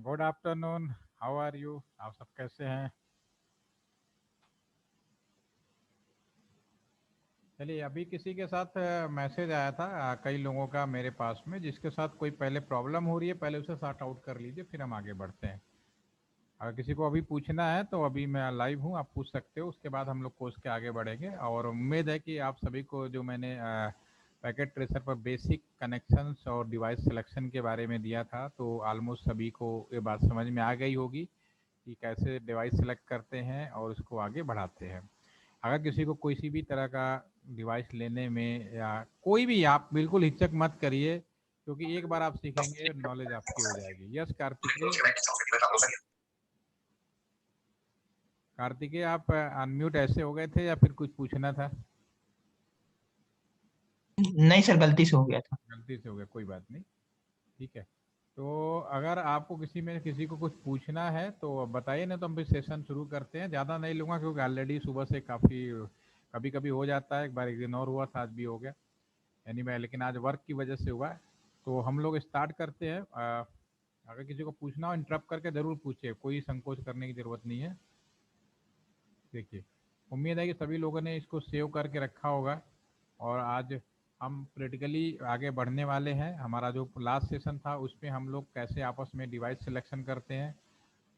Good afternoon, how are you? आप सब कैसे हैं? चलिए, अभी किसी के साथ मैसेज आया था कई लोगों का मेरे पास में, जिसके साथ कोई पहले प्रॉब्लम हो रही है, पहले उसे सॉर्ट आउट कर लीजिए, फिर हम आगे बढ़ते हैं। अगर किसी को अभी पूछना है तो अभी मैं लाइव हूँ, आप पूछ सकते हो, उसके बाद हम लोग कोर्स के आगे बढ़ेंगे। और उम्मीद है कि आप सभी को जो मैंने पैकेट ट्रेसर पर बेसिक कनेक्शंस और डिवाइस सिलेक्शन के बारे में दिया था, तो ऑलमोस्ट सभी को ये बात समझ में आ गई होगी कि कैसे डिवाइस सेलेक्ट करते हैं और उसको आगे बढ़ाते हैं। अगर किसी को किसी भी तरह का डिवाइस लेने में या कोई भी, आप बिल्कुल हिचक मत करिए, क्योंकि एक बार आप सीखेंगे नॉलेज आपकी हो जाएगी। यस कार्तिकेय, कार्तिकेय आप अनम्यूट ऐसे हो गए थे या फिर कुछ पूछना था? नहीं सर, गलती से हो गया था। गलती से हो गया, कोई बात नहीं, ठीक है। तो अगर आपको किसी को कुछ पूछना है तो बताइए, ना तो हम भी सेशन शुरू करते हैं। ज़्यादा नहीं लूँगा क्योंकि ऑलरेडी सुबह से काफ़ी कभी कभी हो जाता है, एक बार इग्नोर हुआ था, आज भी हो गया। एनीवे, लेकिन आज वर्क की वजह से हुआ है। तो हम लोग स्टार्ट करते हैं। अगर किसी को पूछना हो इंटरप्ट करके ज़रूर पूछिए, कोई संकोच करने की ज़रूरत नहीं है। देखिए, उम्मीद है कि सभी लोगों ने इसको सेव करके रखा होगा। और आज हम प्रैक्टिकली आगे बढ़ने वाले हैं। हमारा जो लास्ट सेशन था उसमें हम लोग कैसे आपस में डिवाइस सिलेक्शन करते हैं,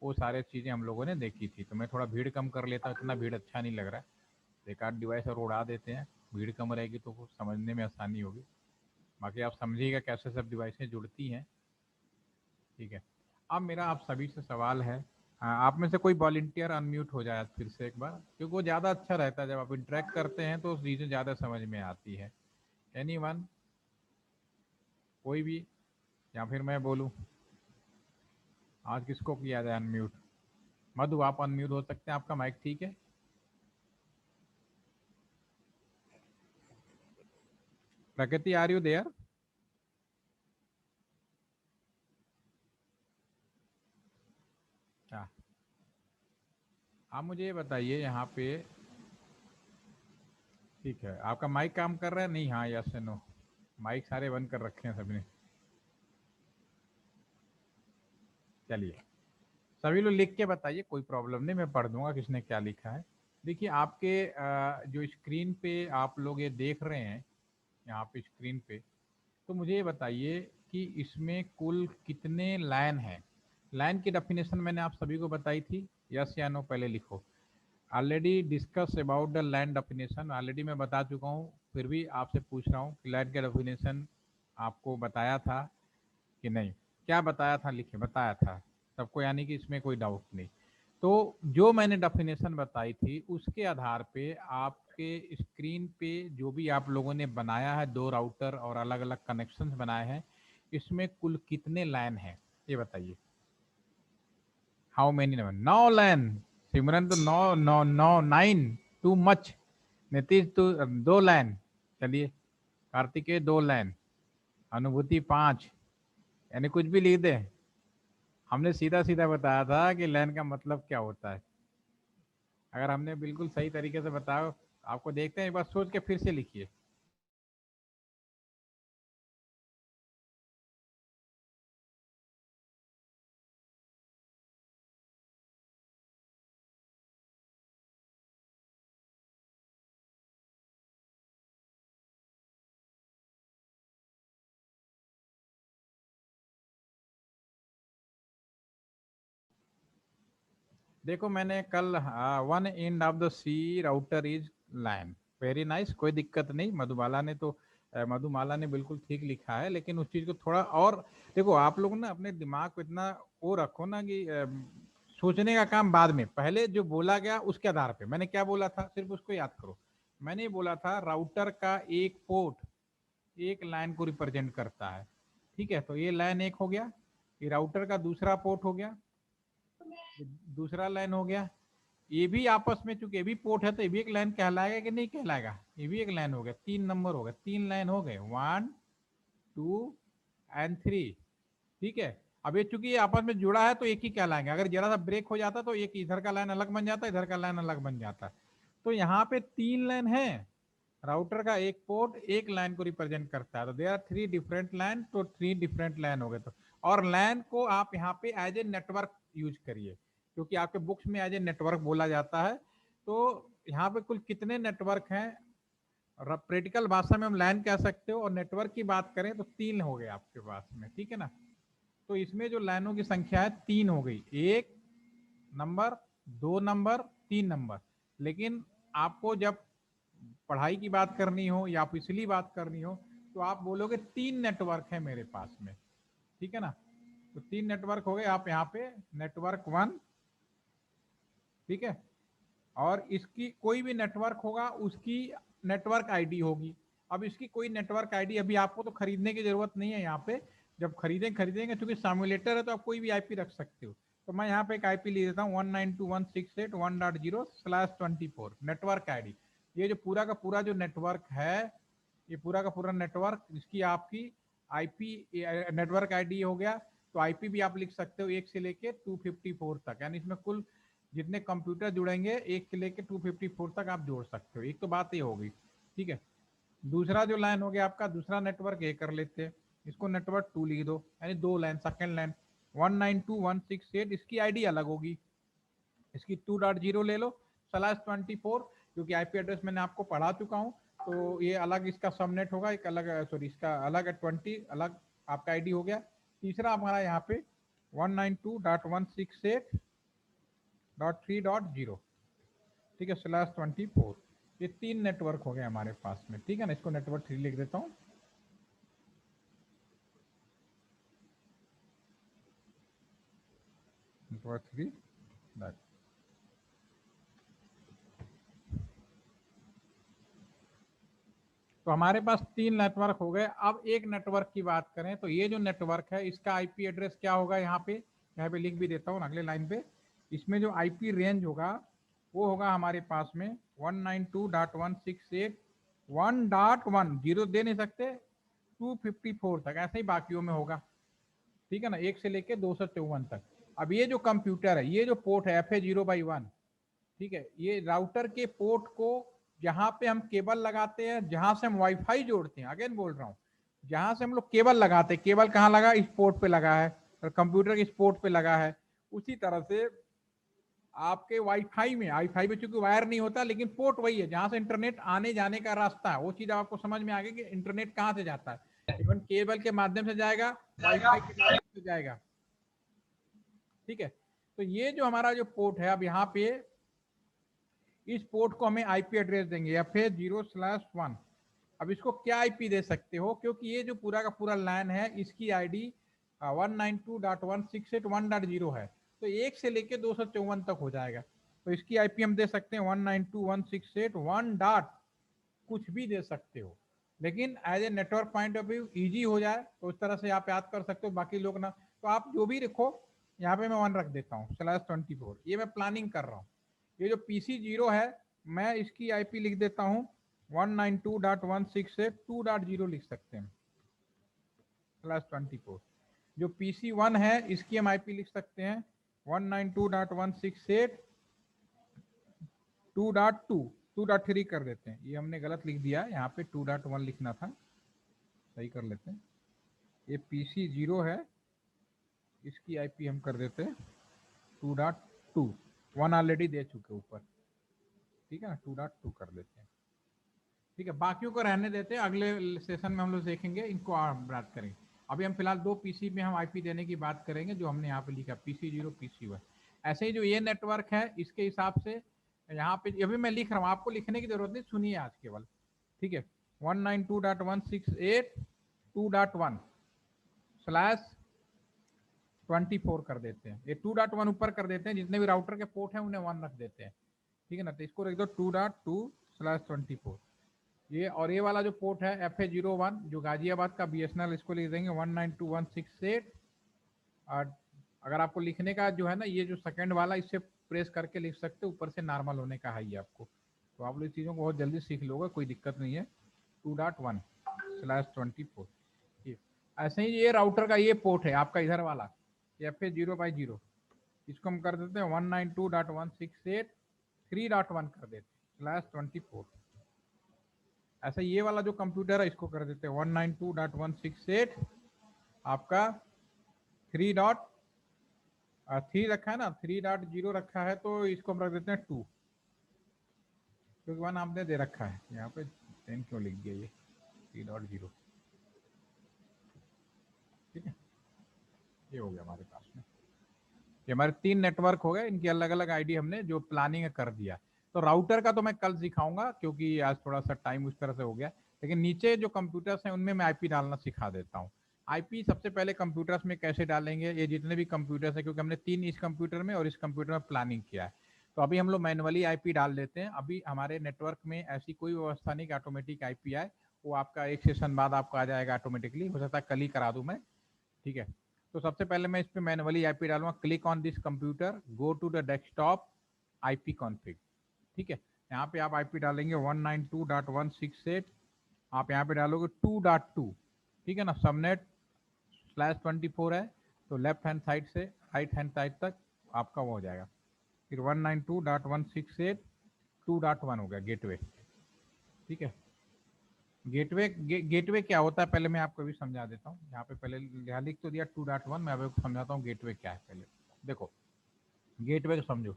वो सारे चीज़ें हम लोगों ने देखी थी। तो मैं थोड़ा भीड़ कम कर लेता हूँ, इतना भीड़ अच्छा नहीं लग रहा है। एक आध डिवाइस और उड़ा देते हैं, भीड़ कम रहेगी तो कुछ समझने में आसानी होगी। बाकी आप समझिएगा कैसे सब डिवाइसें जुड़ती हैं, ठीक है। अब मेरा आप सभी से सवाल है, आप में से कोई वॉलंटियर अनम्यूट हो जाए फिर से एक बार, क्योंकि वो ज़्यादा अच्छा रहता है, जब आप इंटरेक्ट करते हैं तो चीज़ें ज़्यादा समझ में आती है। एनीवन, कोई भी, या फिर मैं बोलूँ? आज किसको किया जाए अनम्यूट? मधु, आप अनम्यूट हो सकते हैं, आपका माइक ठीक है? प्रकृति, आर यू देयर? क्या आप मुझे ये बताइए यहाँ पे, ठीक है, आपका माइक काम कर रहा है नहीं? हाँ या से नो? माइक सारे बंद कर रखे हैं सबने। चलिए, सभी लोग लिख के बताइए, कोई प्रॉब्लम नहीं, मैं पढ़ दूंगा किसने क्या लिखा है। देखिए, आपके जो स्क्रीन पे आप लोग ये देख रहे हैं, यहाँ पे स्क्रीन पे, तो मुझे ये बताइए कि इसमें कुल कितने लाइन हैं। लाइन की डेफिनेशन मैंने आप सभी को बताई थी, यस या नो पहले लिखो। Already discuss about the line definition, already मैं बता चुका हूँ, फिर भी आपसे पूछ रहा हूँ कि लाइन का डेफिनेशन आपको बताया था कि नहीं? क्या बताया था, लिखे, बताया था सबको, यानी कि इसमें कोई डाउट नहीं। तो जो मैंने डेफिनेशन बताई थी उसके आधार पे आपके स्क्रीन पे जो भी आप लोगों ने बनाया है, दो राउटर और अलग अलग कनेक्शंस बनाए हैं, इसमें कुल कितने लाइन हैं ये बताइए। How many number? 9 लाइन। सिमरन तो नौ नौ नौ, 9 टू मच। नीतीश तो 2 लाइन। चलिए, कार्तिकेय 2 लाइन, अनुभूति 5, यानी कुछ भी लिख दे। हमने सीधा सीधा बताया था कि लाइन का मतलब क्या होता है। अगर हमने बिल्कुल सही तरीके से बताया आपको, देखते हैं, एक बार सोच के फिर से लिखिए। देखो, मैंने कल, one end of the C router is line, very nice, कोई दिक्कत नहीं। मधुबाला ने तो मधुमाला ने बिल्कुल ठीक लिखा है, लेकिन उस चीज को थोड़ा और देखो। आप लोग ना अपने दिमाग को इतना वो रखो ना कि सोचने का काम बाद में, पहले जो बोला गया उसके आधार पे मैंने क्या बोला था सिर्फ उसको याद करो। मैंने ये बोला था राउटर का एक पोर्ट एक लाइन को रिप्रेजेंट करता है, ठीक है। तो ये लाइन एक हो गया, ये राउटर का दूसरा पोर्ट हो गया, ये दूसरा लाइन हो गया। ये भी आपस में, चूंकि ये भी पोर्ट है तो ये भी एक लाइन कहलाएगा कि नहीं कहलाएगा? ये भी एक लाइन हो गया, 3 नंबर हो गए, 3 लाइन हो गए, 1 2 एंड 3, ठीक है। अब ये चूंकि ये आपस में जुड़ा है तो एक ही कहलाएंगे, अगर जरा सा ब्रेक हो जाता तो एक इधर का लाइन अलग बन जाता, इधर का लाइन अलग बन जाता। तो यहाँ पे 3 लाइन है, राउटर का एक पोर्ट एक लाइन को रिप्रेजेंट करता है, तो दे आर 3 डिफरेंट लाइन, तो 3 डिफरेंट लाइन हो गए। तो और लैन को आप यहाँ पे एज ए नेटवर्क यूज करिए, क्योंकि आपके बुक्स में एज ए नेटवर्क बोला जाता है। तो यहाँ पे कुल कितने नेटवर्क हैं, प्रैक्टिकल भाषा में हम लैन कह सकते हो, और नेटवर्क की बात करें तो 3 हो गए आपके पास में, ठीक है ना। तो इसमें जो लाइनों की संख्या है 3 हो गई, 1 नंबर, 2 नंबर, 3 नंबर। लेकिन आपको जब पढ़ाई की बात करनी हो या पिछली बात करनी हो तो आप बोलोगे 3 नेटवर्क है मेरे पास में, ठीक है ना। तो 3 नेटवर्क हो गए, आप यहाँ पे नेटवर्क 1, ठीक है। और इसकी कोई भी नेटवर्क होगा उसकी नेटवर्क आईडी होगी। अब इसकी कोई नेटवर्क आईडी अभी आपको तो खरीदने की जरूरत नहीं है, यहाँ पे जब खरीदेंगे क्योंकि सामुलेटर है तो आप कोई भी आईपी रख सकते हो। तो मैं यहाँ पे एक आईपी ले देता हूँ 192.168.1.0/24 नेटवर्क आईडी। ये जो पूरा का पूरा जो नेटवर्क है, ये पूरा का पूरा नेटवर्क, इसकी आपकी आईपी नेटवर्क आईडी हो गया। तो आईपी भी आप लिख सकते हो 1 से लेके 254 तक, यानी इसमें कुल जितने कंप्यूटर जुड़ेंगे 1 से लेके 254 तक आप जोड़ सकते हो। एक तो बात ये हो गई, ठीक है। दूसरा जो लाइन हो गया आपका, दूसरा नेटवर्क ये कर लेते हैं, इसको नेटवर्क 2 लिख दो, यानी 2 लाइन, सेकंड लाइन 192.168, इसकी आईडी अलग होगी, इसकी 2.0 ले लो /24, क्योंकि आईपी एड्रेस मैंने आपको पढ़ा चुका हूँ। तो ये अलग इसका सबनेट होगा, एक अलग, सॉरी इसका अलग है 20, अलग आपका आईडी हो गया। तीसरा हमारा यहाँ पे 192.168.3.0, ठीक है, /24। ये 3 नेटवर्क हो गए हमारे पास में, ठीक है ना। इसको नेटवर्क 3 लिख देता हूँ। नेटवर्क 3 तो हमारे पास 3 नेटवर्क हो गए। अब एक नेटवर्क की बात करें तो ये जो नेटवर्क है इसका आईपी एड्रेस क्या होगा, यहाँ पे लिख भी देता हूँ अगले लाइन पे। इसमें जो आईपी रेंज होगा वो होगा हमारे पास में 192.168.1.1, जीरो दे नहीं सकते, 254 तक, ऐसे ही बाकियों में होगा, ठीक है ना, 1 से लेके 254 तक। अब ये जो कंप्यूटर है, ये जो पोर्ट है FA0/1, ठीक है, ये राउटर के पोर्ट को जहां पे हम केबल लगाते हैं, जहां से हम वाईफाई जोड़ते हैं, अगेन बोल रहा हूं, जहां से हम लोग केबल लगाते हैं, केबल कहाँ लगा, इस पोर्ट पे लगा है, और कंप्यूटर के इस पोर्ट पे लगा है। उसी तरह से आपके वाईफाई में चूंकि वायर नहीं होता, लेकिन पोर्ट वही है जहां से इंटरनेट आने जाने का रास्ता है। वो चीज आपको समझ में आ गई कि इंटरनेट कहाँ से जाता है, इवन केबल के माध्यम से जाएगा, वाईफाई के माध्यम से जाएगा, ठीक है। तो ये जो हमारा जो पोर्ट है, अब यहाँ पे इस पोर्ट को हमें आईपी एड्रेस देंगे FA0/1। अब इसको क्या आईपी दे सकते हो, क्योंकि ये जो पूरा का पूरा लैन है इसकी आईडी 192.168.1.0 है, तो 1 से लेके 254 तक हो जाएगा। तो इसकी आईपी हम दे सकते हैं 192.168.1 डॉट कुछ भी दे सकते हो, लेकिन as a network point of view easy हो जाए तो उस तरह से आप याद कर सकते हो, बाकी लोग ना, तो आप जो भी रखो, यहाँ पे मैं 1 रख देता हूँ /24। ये मैं प्लानिंग कर रहा हूँ। ये जो PC0 है, मैं इसकी आईपी लिख देता हूँ 192.168.2.0 लिख सकते हैं /24। जो PC1 है इसकी हम आईपी लिख सकते हैं 192.168.2.2 कर देते हैं। ये हमने गलत लिख दिया, यहाँ पे 2.1 लिखना था, सही कर लेते हैं। ये PC0 है, इसकी आईपी हम कर देते हैं 2.2, 1 ऑलरेडी दे चुके ऊपर, ठीक है ना, 2.2 कर देते हैं, ठीक है। बाकियों को रहने देते हैं, अगले सेशन में हम लोग देखेंगे, इनको बात करेंगे। अभी हम फिलहाल 2 पीसी में हम आईपी देने की बात करेंगे, जो हमने यहाँ पे लिखा PC0 PC1। ऐसे ही जो ये नेटवर्क है इसके हिसाब से यहाँ पे अभी मैं लिख रहा हूँ, आपको लिखने की जरूरत नहीं, सुनिए आज केवल, ठीक है। 192.168.2.1/24 कर देते हैं। ये 2.1 ऊपर कर देते हैं, जितने भी राउटर के पोर्ट हैं उन्हें 1 रख देते हैं, ठीक है ना। तो इसको रख दो 2.2/24। ये और ये वाला जो पोर्ट है FA01 जो गाजियाबाद का BSNL, इसको लिख देंगे 192.168। और अगर आपको लिखने का जो है ना, ये जो सेकंड वाला, इससे प्रेस करके लिख सकते हो, ऊपर से नॉर्मल होने का है ये आपको, तो आप लोग इस चीज़ों को बहुत जल्दी सीख लोगे, कोई दिक्कत नहीं है। 2.1/24। ऐसे ही ये राउटर का ये पोर्ट है आपका इधर वाला FA0/0, इसको हम कर देते हैं 192.168.3.1 कर देते हैं /24। ऐसा ये वाला जो कंप्यूटर है इसको कर देते हैं 192.168 आपका 3 रखा है ना, 3.0 रखा है, तो इसको हम रख देते हैं 2, क्योंकि 1 आपने दे रखा है यहाँ पे। 10 क्यों लिख दिया ये 3.0, ठीक है। ये हो गया हमारे पास में, ये हमारे 3 नेटवर्क हो गए, इनकी अलग अलग आईडी हमने जो प्लानिंग कर दिया। तो राउटर का तो मैं कल सिखाऊंगा, क्योंकि आज थोड़ा सा टाइम उस तरह से हो गया, लेकिन नीचे जो कंप्यूटर्स हैं उनमें मैं आईपी डालना सिखा देता हूँ। आईपी सबसे पहले कंप्यूटर्स में कैसे डालेंगे, ये जितने भी कंप्यूटर्स हैं, क्योंकि हमने 3 इस कंप्यूटर में और इस कंप्यूटर में प्लानिंग किया है, तो अभी हम लोग मैनुअली आईपी डाल देते हैं। अभी हमारे नेटवर्क में ऐसी कोई व्यवस्था नहीं कि ऑटोमेटिक आईपी आए, वो आपका एक सेशन बाद आपको आ जाएगा ऑटोमेटिकली, हो सकता है कल ही करा दूं मैं, ठीक है। तो सबसे पहले मैं इस पे मैनुअली आईपी डालूंगा। Click on this computer, go to the desktop, IP config, ठीक है। यहाँ पे आप आईपी डालेंगे 192.168, आप यहाँ पे डालोगे 2.2, ठीक है ना। सबनेट /24 है, तो लेफ्ट हैंड साइड से राइट हैंड साइड तक आपका वो हो जाएगा। फिर 192.168 2.1 हो गया गेटवे, ठीक है। गेटवे क्या होता है पहले मैं आपको भी समझा देता हूँ। यहाँ पे पहले यहाँ लिख तो दिया 2.1, मैं आपको समझाता हूँ गेटवे क्या है। पहले देखो गेटवे को समझो,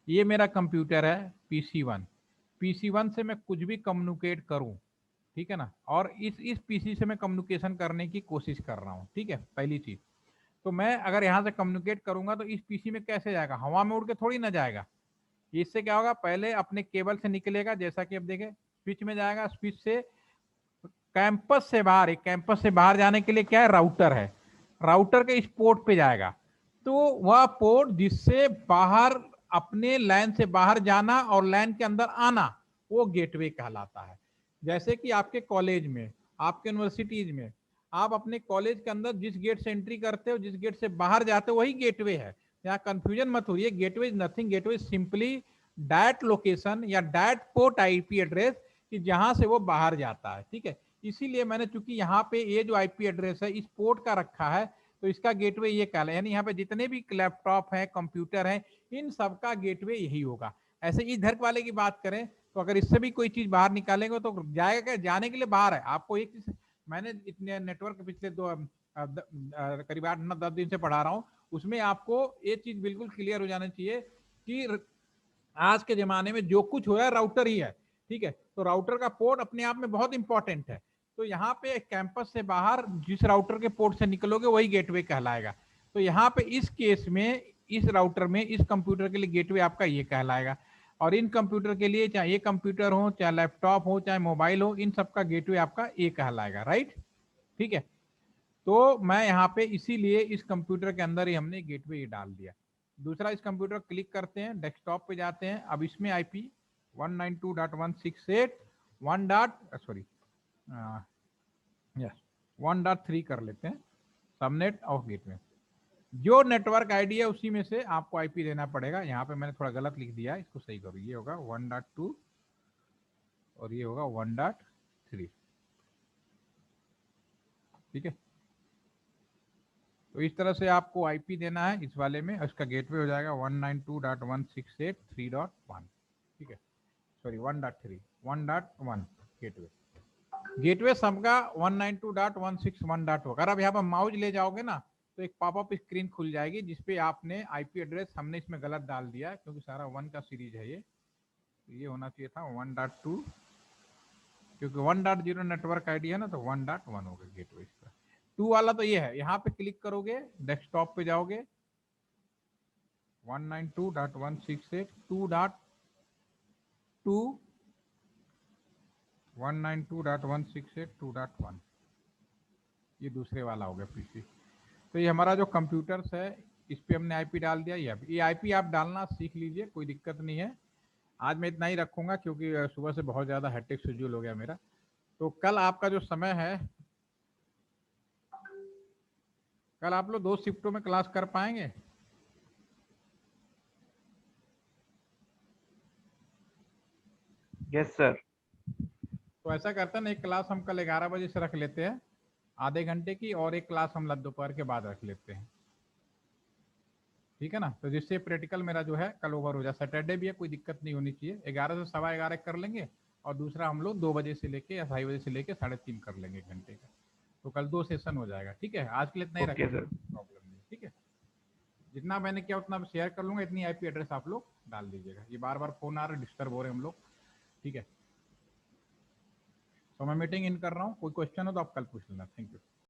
ये मेरा कंप्यूटर है PC1, PC1 से मैं कुछ भी कम्युनिकेट करूँ, ठीक है ना, और इस पीसी से मैं कम्युनिकेशन करने की कोशिश कर रहा हूँ, ठीक है। पहली चीज, तो मैं अगर यहाँ से कम्युनिकेट करूंगा तो इस पीसी में कैसे जाएगा, हवा में उड़ के थोड़ी ना जाएगा। इससे क्या होगा, पहले अपने केबल से निकलेगा, जैसा कि अब देखें स्विच में जाएगा, स्विच से कैंपस से बाहर, एक कैंपस से बाहर जाने के लिए क्या है, राउटर है, राउटर के इस पोर्ट पे जाएगा। तो वह पोर्ट जिससे बाहर अपने लैन से बाहर जाना और लैन के अंदर आना, वो गेटवे कहलाता है। जैसे कि आपके कॉलेज में, आपके यूनिवर्सिटीज में, आप अपने कॉलेज के अंदर जिस गेट से एंट्री करते हो, जिस गेट से बाहर जाते हो, वही गेटवे है। यहाँ कंफ्यूजन मत होइए, gateway is nothing, gateway simply that location या दैट पोर्ट आईपी एड्रेस कि जहां से वो बाहर जाता है, ठीक है। इसीलिए मैंने, चूंकि यहाँ पे ये जो आईपी एड्रेस है इस पोर्ट का रखा है, तो इसका गेटवे ये कहला, यानी यहाँ पे जितने भी लैपटॉप हैं, कंप्यूटर हैं, इन सबका गेटवे यही होगा। ऐसे इधर वाले की बात करें तो अगर इससे भी कोई चीज बाहर निकालेंगे तो जाएगा क्या, जाने के लिए बाहर है। आपको एक चीज, मैंने इतने नेटवर्क पिछले करीब 8-10 दिन से पढ़ा रहा हूँ, उसमें आपको ये चीज बिल्कुल क्लियर हो जाना चाहिए कि आज के जमाने में जो कुछ हो रहा है राउटर ही है, ठीक है। तो राउटर का पोर्ट अपने आप में बहुत इंपॉर्टेंट है। तो यहाँ पे कैंपस से बाहर जिस राउटर के पोर्ट से निकलोगे वही गेटवे कहलाएगा। तो यहाँ पे इस केस में, इस राउटर में, इस कंप्यूटर के लिए गेटवे आपका ये कहलाएगा। और इन कंप्यूटर के लिए, चाहे ये कंप्यूटर हो, चाहे लैपटॉप हो, चाहे मोबाइल हो, इन सबका गेटवे आपका ए कहलाएगा, राइट, ठीक है। तो मैं यहाँ पे इसीलिए इस कंप्यूटर के अंदर ही हमने गेटवे ये डाल दिया। दूसरा, इस कंप्यूटर क्लिक करते हैं, डेस्कटॉप पे जाते हैं, अब इसमें आईपी 192.168 कर लेते हैं, सबनेट ऑफ गेटवे। जो नेटवर्क आईडी है उसी में से आपको आईपी देना पड़ेगा। यहाँ पे मैंने थोड़ा गलत लिख दिया है, इसको सही करो, ये होगा 1.2 और ये होगा 1.3, ठीक है। तो इस तरह से आपको आईपी देना है इस वाले में, इसका गेटवे हो जाएगा 192.168.3.1, ठीक है, सॉरी 1.1 गेटवे। गेटवे सबका 192.161 होगा। अगर आप यहाँ पर माउस ले जाओगे ना तो एक पॉपअप स्क्रीन खुल जाएगी जिसपे आपने आईपी एड्रेस, हमने इसमें गलत डाल दिया है क्योंकि सारा 1 का सीरीज है, ये होना चाहिए था 1.2, क्योंकि 1.0 नेटवर्क आईडी है ना, तो 1.1 होगा गेटवे इसका। 2 वाला तो ये है, यहाँ पे क्लिक करोगे, डेस्कटॉप पे जाओगे, 192.168.2.2 192.168.2.1, ये दूसरे वाला हो गया पीसी। तो ये हमारा जो कंप्यूटर्स है इस पे हमने आईपी डाल दिया। ये आईपी आप डालना सीख लीजिए, कोई दिक्कत नहीं है। आज मैं इतना ही रखूंगा क्योंकि सुबह से बहुत ज़्यादा हेक्टिक शेड्यूल हो गया मेरा। तो कल आपका जो समय है, कल आप लोग 2 शिफ्टों में क्लास कर पाएंगे? Yes sir. तो ऐसा करते हैं ना, एक क्लास हम कल 11 बजे से रख लेते हैं आधे घंटे की, और एक क्लास हम दोपहर के बाद रख लेते हैं, ठीक है ना। तो जिससे प्रैक्टिकल मेरा जो है कल ओवर हो जाए। सैटरडे भी है, कोई दिक्कत नहीं होनी चाहिए। 11 से 11:15 कर लेंगे, और दूसरा हम लोग 2 बजे से लेके या 2:30 बजे से लेके 3:30 कर लेंगे, 1 घंटे का। तो कल 2 सेशन हो जाएगा, ठीक है। आज के लिए इतना ही ओके रखेंगे, सर। प्रॉब्लम नहीं, ठीक है। जितना मैंने किया उतना शेयर कर लूंगा, इतनी आईपी एड्रेस आप लोग डाल दीजिएगा। ये बार बार फोन आ रहा है, डिस्टर्ब हो रहे हैं हम लोग, ठीक है। तो मैं मीटिंग इन कर रहा हूँ, कोई क्वेश्चन हो तो आप कल पूछ लेना। Thank you.